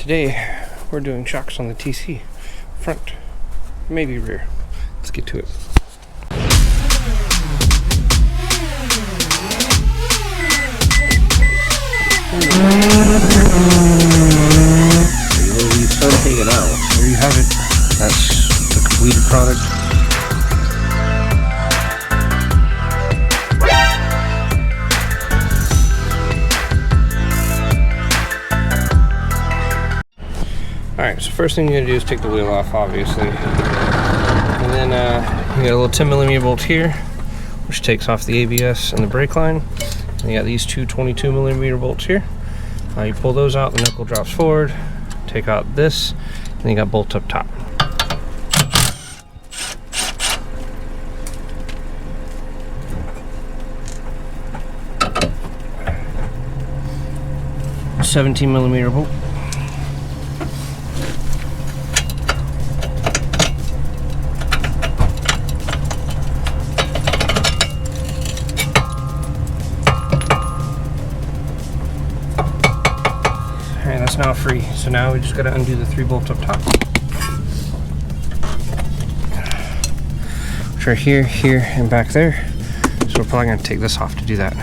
Today we're doing shocks on the TC, front, maybe rear. Let's get to it. You will leave some taken out. There you have it. That's the completed product. Alright, so first thing you're going to do is take the wheel off, obviously. And then you got a little 10mm bolt here, which takes off the ABS and the brake line. And you got these two 22mm bolts here. You pull those out, the knuckle drops forward, take out this, and then you got bolts up top. A 17mm bolt. Alright, that's now free. So now we just gotta undo the 3 bolts up top. Which are here, here, and back there. So we're probably gonna take this off to do that.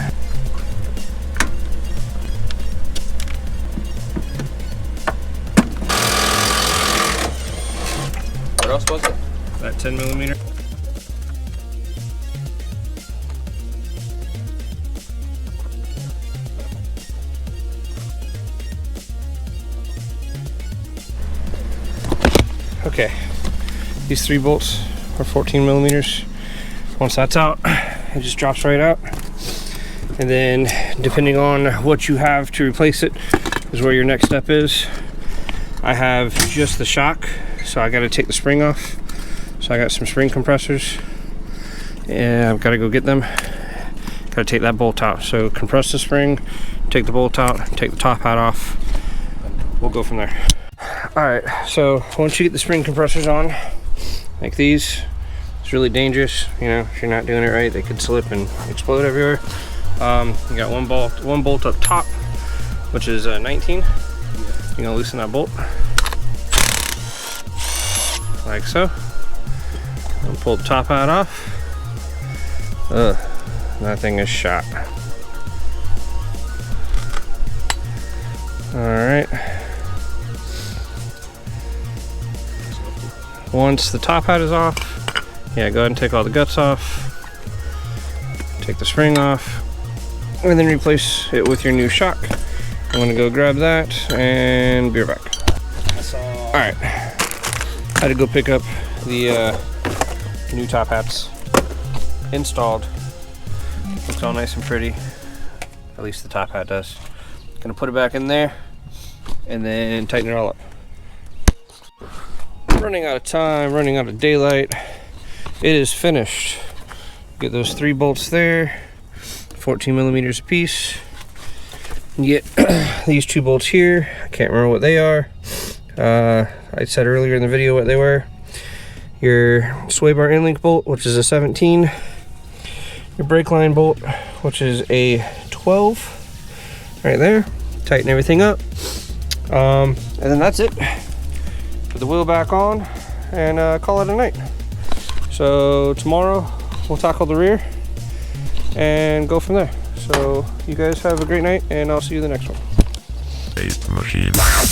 What else was it? That 10mm. Okay, these 3 bolts are 14mm. Once that's out, it just drops right out. And then depending on what you have to replace it is where your next step is. I have just the shock, so I got to take the spring off. So I got some spring compressors and I've got to go get them. Got to take that bolt out. So compress the spring, take the bolt out, take the top hat off. We'll go from there. Alright, so once you get the spring compressors on, like these, it's really dangerous. You know, if you're not doing it right, they could slip and explode everywhere. You got one bolt up top, which is 19. You're gonna loosen that bolt, like so. And pull the top hat off. Ugh, that thing is shot. Alright. Once the top hat is off, yeah, go ahead and take all the guts off, take the spring off, and then replace it with your new shock. I'm gonna go grab that and be right back. Alright, I had to go pick up the new top hats installed. Looks all nice and pretty, at least the top hat does. Gonna put it back in there and then tighten it all up. Running out of time, running out of daylight. It is finished. Get those 3 bolts there, 14mm a piece. You get these 2 bolts here. I can't remember what they are. I said earlier in the video what they were. Your sway bar end link bolt, which is a 17. Your brake line bolt, which is a 12. Right there. Tighten everything up. And then that's it. Put the wheel back on and call it a night. So tomorrow we'll tackle the rear and go from there. So you guys have a great night and I'll see you in the next one. Machine. Wow.